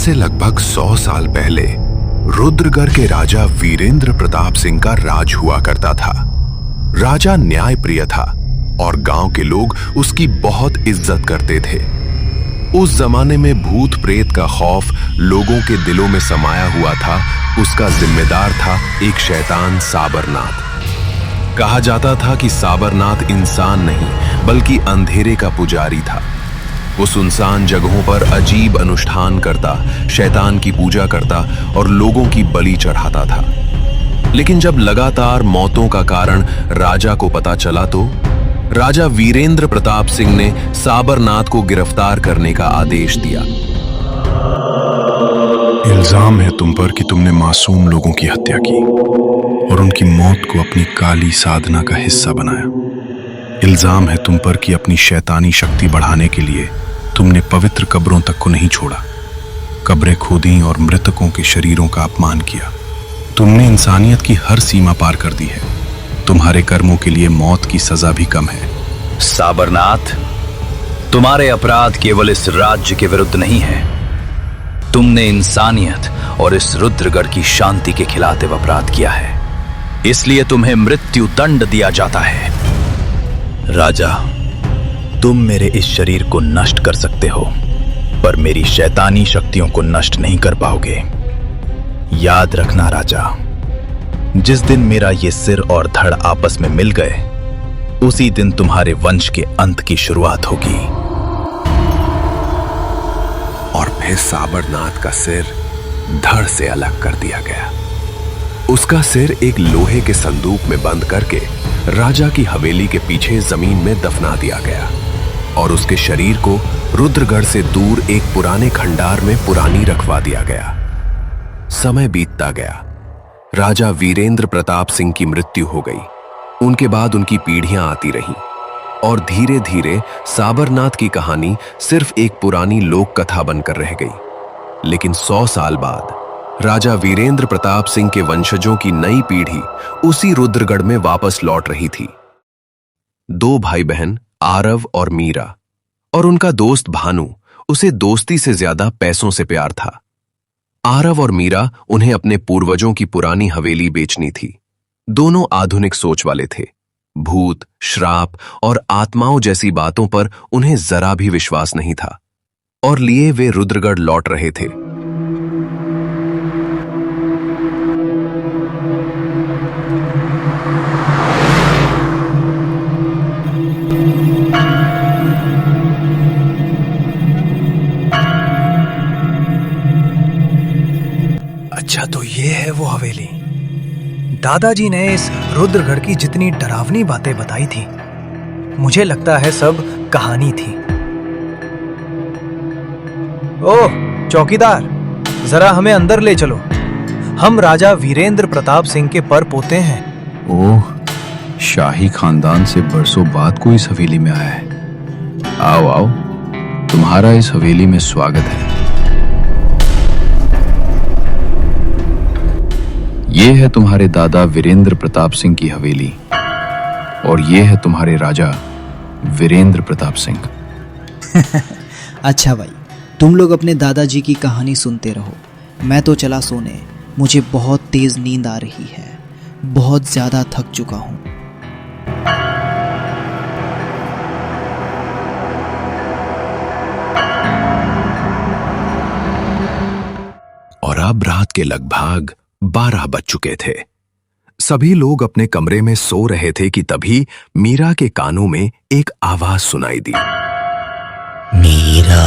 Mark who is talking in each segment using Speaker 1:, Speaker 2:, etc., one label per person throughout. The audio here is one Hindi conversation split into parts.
Speaker 1: से लगभग 100 साल पहले रुद्रगढ़ के राजा वीरेंद्र प्रताप सिंह का राज हुआ करता था। राजा न्यायप्रिय था और गांव के लोग उसकी बहुत इज्जत करते थे। उस जमाने में भूत प्रेत का खौफ लोगों के दिलों में समाया हुआ था। उसका जिम्मेदार था एक शैतान साबरनाथ। कहा जाता था कि साबरनाथ इंसान नहीं बल्कि अंधेरे का पुजारी था। वो सुनसान जगहों पर अजीब अनुष्ठान करता, शैतान की पूजा करता और लोगों की बलि चढ़ाता था। लेकिन जब लगातार मौतों का कारण राजा को पता चला तो राजा वीरेंद्र प्रताप सिंह ने साबरनाथ को गिरफ्तार करने का आदेश दिया।
Speaker 2: इल्जाम है तुम पर कि तुमने मासूम लोगों की हत्या की और उनकी मौत को अपनी काली साधना का हिस्सा बनाया। इल्जाम है तुम पर कि अपनी शैतानी शक्ति बढ़ाने के लिए तुमने पवित्र कब्रों तक को नहीं छोड़ा, कब्रें खोदी और मृतकों के शरीरों का अपमान किया। तुमने इंसानियत की हर सीमा पार कर दी है। तुम्हारे कर्मों के लिए मौत की सजा भी कम है।
Speaker 3: साबरनाथ, तुम्हारे अपराध केवल इस राज्य के विरुद्ध नहीं है, तुमने इंसानियत और इस रुद्रगढ़ की शांति के खिलाफ अपराध किया है, इसलिए तुम्हें मृत्यु दंड दिया जाता है। राजा, तुम मेरे इस शरीर को नष्ट कर सकते हो, पर मेरी शैतानी शक्तियों को नष्ट नहीं कर पाओगे। याद रखना राजा, जिस दिन मेरा ये सिर और धड़ आपस में मिल गए, उसी दिन तुम्हारे वंश के अंत की शुरुआत होगी।
Speaker 1: और फिर साबरनाथ का सिर धड़ से अलग कर दिया गया। उसका सिर एक लोहे के संदूक में बंद करके राजा की हवेली के पीछे जमीन में दफना दिया गया और उसके शरीर को रुद्रगढ़ से दूर एक पुराने खंडार में पुरानी रखवा दिया गया। समय बीतता गया। राजा वीरेंद्र प्रताप सिंह की मृत्यु हो गई। उनके बाद उनकी पीढ़ियां आती रहीं और धीरे धीरे साबरनाथ की कहानी सिर्फ एक पुरानी लोक कथा बनकर रह गई। लेकिन 100 साल बाद राजा वीरेंद्र प्रताप सिंह के वंशजों की नई पीढ़ी उसी रुद्रगढ़ में वापस लौट रही थी। 2 भाई बहन आरव और मीरा और उनका दोस्त भानु। उसे दोस्ती से ज्यादा पैसों से प्यार था। आरव और मीरा उन्हें अपने पूर्वजों की पुरानी हवेली बेचनी थी। दोनों आधुनिक सोच वाले थे। भूत, श्राप और आत्माओं जैसी बातों पर उन्हें जरा भी विश्वास नहीं था और लिए वे रुद्रगढ़ लौट रहे थे।
Speaker 4: अच्छा, तो ये है वो हवेली। दादाजी ने इस रुद्रगढ़ की जितनी डरावनी बातें बताई थी, मुझे लगता है सब कहानी थी। ओह चौकीदार, जरा हमें अंदर ले चलो। हम राजा वीरेंद्र प्रताप सिंह के पर पोते हैं।
Speaker 2: ओह, शाही खानदान से बरसों बाद कोई इस हवेली में आया है। आओ आओ, तुम्हारा इस हवेली में स्वागत है। ये है तुम्हारे दादा वीरेंद्र प्रताप सिंह की हवेली और ये है तुम्हारे राजा वीरेंद्र प्रताप सिंह।
Speaker 5: अच्छा भाई, तुम लोग अपने दादाजी की कहानी सुनते रहो, मैं तो चला सोने। मुझे बहुत तेज नींद आ रही है, बहुत ज्यादा थक चुका हूं।
Speaker 1: और अब रात के लगभग 12 बज चुके थे। सभी लोग अपने कमरे में सो रहे थे कि तभी मीरा के कानों में एक आवाज सुनाई दी।
Speaker 6: मीरा,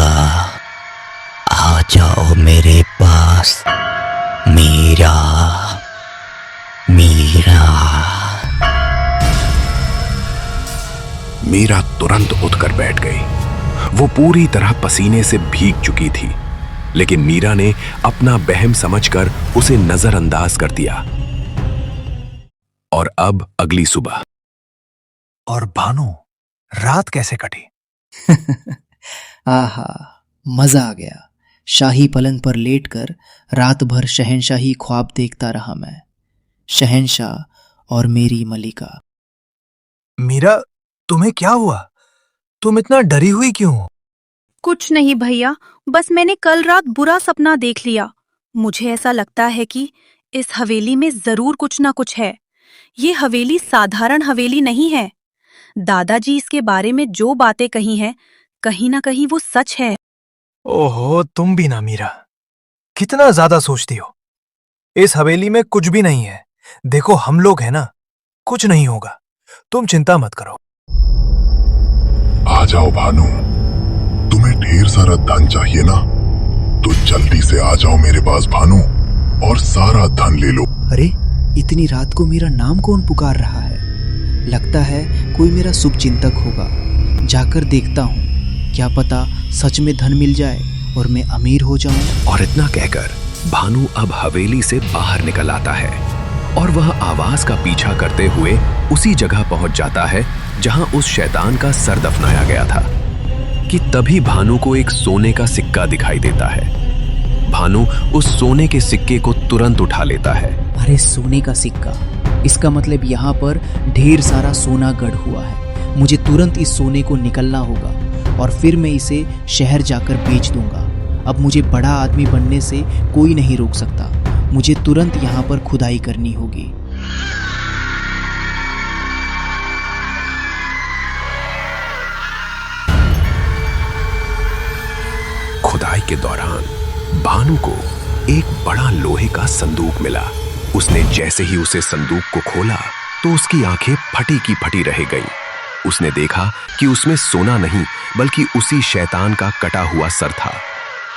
Speaker 6: आ जाओ मेरे पास। मीरा, मीरा।
Speaker 1: मीरा तुरंत उठकर बैठ गई। वो पूरी तरह पसीने से भीग चुकी थी, लेकिन मीरा ने अपना वहम समझकर उसे नजरअंदाज कर दिया। और अब अगली सुबह।
Speaker 4: और भानु, रात कैसे कटी?
Speaker 5: आहा, मजा आ गया। शाही पलंग पर लेटकर रात भर शहंशाही ख्वाब देखता रहा मैं। शहंशाह और मेरी मलिका।
Speaker 4: मीरा, तुम्हें क्या हुआ? तुम इतना डरी हुई क्यों हो?
Speaker 7: कुछ नहीं भैया, बस मैंने कल रात बुरा सपना देख लिया। मुझे ऐसा लगता है कि इस हवेली में जरूर कुछ ना कुछ है। ये हवेली साधारण हवेली नहीं है। दादाजी इसके बारे में जो बातें कही हैं, कहीं ना कहीं वो सच है।
Speaker 4: ओहो, तुम भी ना मीरा, कितना ज्यादा सोचती हो। इस हवेली में कुछ भी नहीं है। देखो, हम लोग हैं ना, कुछ नहीं होगा, तुम चिंता मत करो।
Speaker 2: आ जाओ भानु, तुम्हें ढेर सारा धन चाहिए ना, तो जल्दी से आ जाओ मेरे पास भानु, और सारा धन ले लो।
Speaker 5: अरे, इतनी रात को मेरा नाम कौन पुकार रहा है? लगता है कोई मेरा शुभ चिंतक होगा। जाकर देखता हूँ, क्या पता सच में धन मिल जाए और मैं अमीर हो जाऊं।
Speaker 1: और इतना कहकर भानु अब हवेली से बाहर निकल आता है और वह आवाज का पीछा करते हुए उसी जगह पहुंच जाता है जहां उस शैतान का सर दफनाया गया था कि तभी भानु को एक सोने का सिक्का दिखाई देता है। भानु उस सोने के सिक्के को तुरंत उठा लेता है।
Speaker 5: अरे, सोने का सिक्का, इसका मतलब यहाँ पर ढेर सारा सोना गढ़ हुआ है। मुझे तुरंत इस सोने को निकलना होगा और फिर मैं इसे शहर जाकर बेच दूंगा। अब मुझे बड़ा आदमी बनने से कोई नहीं रोक सकता। मुझे तुरंत यहाँ पर खुदाई करनी होगी।
Speaker 1: खुदाई के दौरान भानु को एक बड़ा लोहे का संदूक मिला। उसने जैसे ही उसे संदूक को खोला तो उसकी आंखें फटी की फटी रह गईं। उसने देखा कि उसमें सोना नहीं बल्कि उसी शैतान का कटा हुआ सर था।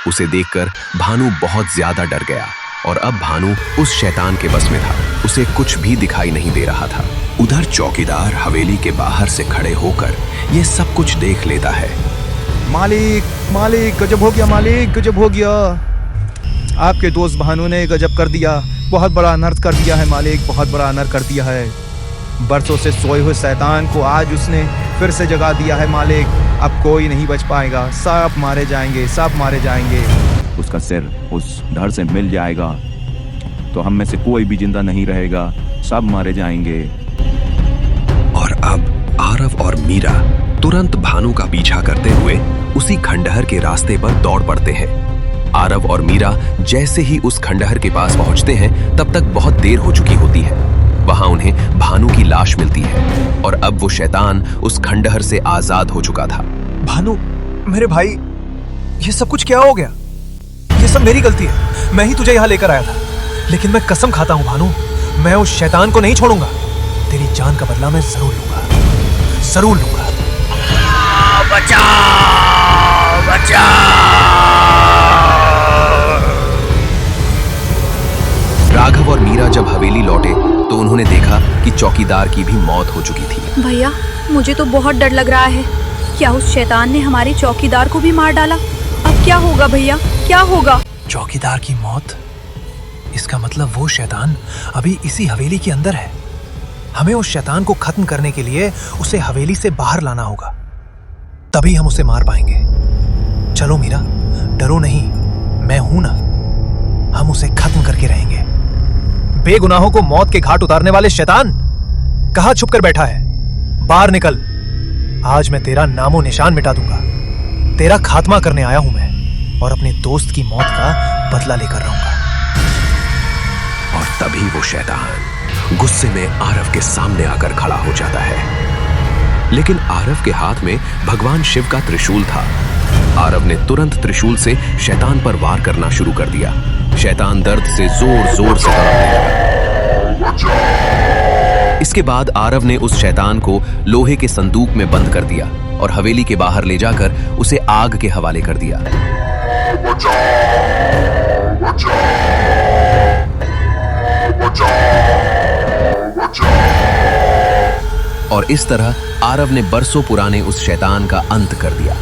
Speaker 1: उसे देखकर भानु बहुत ज्यादा डर गया और अब भानु उस शैतान के बस में था। उसे कुछ भी दिखाई नहीं दे रहा था। उधर चौकीदार हवेली के बाहर से खड़े होकर यह सब कुछ देख लेता है।
Speaker 8: मालिक, मालिक, गजब हो गया मालिक, गजब हो गया। आपके दोस्त भानु ने गजब कर दिया, बहुत बड़ा अनर्थ कर दिया है मालिक, बहुत बड़ा अनर्थ कर दिया है। बरसों से सोए हुए शैतान को आज उसने फिर से जगा दिया है मालिक। अब कोई नहीं बच पाएगा, सब मारे जाएंगे, सब मारे जाएंगे।
Speaker 9: उसका सिर उस धड़ से मिल जाएगा तो हम में से कोई भी जिंदा नहीं रहेगा, सब मारे जाएंगे।
Speaker 1: और अब आरव और मीरा तुरंत भानु का पीछा करते हुए उसी खंडहर के रास्ते पर दौड़ पड़ते हैं। आरव और मीरा जैसे ही उस खंडहर के पास पहुंचते हैं तब तक बहुत देर हो चुकी होती है। वहां उन्हें भानु की लाश मिलती है और अब वो शैतान उस खंडहर से आजाद हो चुका था।
Speaker 4: भानु, मेरे भाई, ये सब कुछ क्या हो गया? ये सब मेरी गलती है। मैं ही तुझे यहाँ लेकर आया था, लेकिन मैं कसम खाता हूँ भानु, मैं उस शैतान को नहीं छोड़ूंगा। तेरी जान का बदला मैं जरूर लूंगा, जरूर लूंगा।
Speaker 3: बचाओ, बचाओ।
Speaker 1: राघव और मीरा जब हवेली लौटे तो उन्होंने देखा कि चौकीदार की भी मौत हो चुकी थी।
Speaker 7: भैया, मुझे तो बहुत डर लग रहा है। क्या उस शैतान ने हमारे चौकीदार को भी मार डाला? अब क्या होगा भैया, क्या होगा?
Speaker 4: चौकीदार की मौत? इसका मतलब वो शैतान अभी इसी हवेली के अंदर है। हमें उस शैतान को खत्म करने के लिए उसे हवेली से बाहर लाना होगा, तभी हम उसे मार पाएंगे। चलो मीरा, डरो नहीं, मैं हूं ना, हम उसे खत्म करके रहेंगे। बेगुनाहों को मौत के घाट उतारने वाले शैतान, कहां छुप कर बैठा है? बाहर निकल। आज मैं तेरा नामो निशान मिटा दूंगा। तेरा खात्मा करने आया हूं मैं, और अपने दोस्त की मौत का बदला लेकर रहूंगा।
Speaker 1: और तभी वो शैतान गुस्से में आरव के सामने आकर खड़ा हो जाता है। लेकिन आरव के हाथ में भगवान शिव का त्रिशूल था। आरव ने तुरंत त्रिशूल से शैतान पर वार करना शुरू कर दिया। शैतान दर्द से जोर जोर से तड़पने लगा। इसके बाद आरव ने उस शैतान को लोहे के संदूक में बंद कर दिया और हवेली के बाहर ले जाकर उसे आग के हवाले कर दिया। और इस तरह आरव ने बरसों पुराने उस शैतान का अंत कर दिया।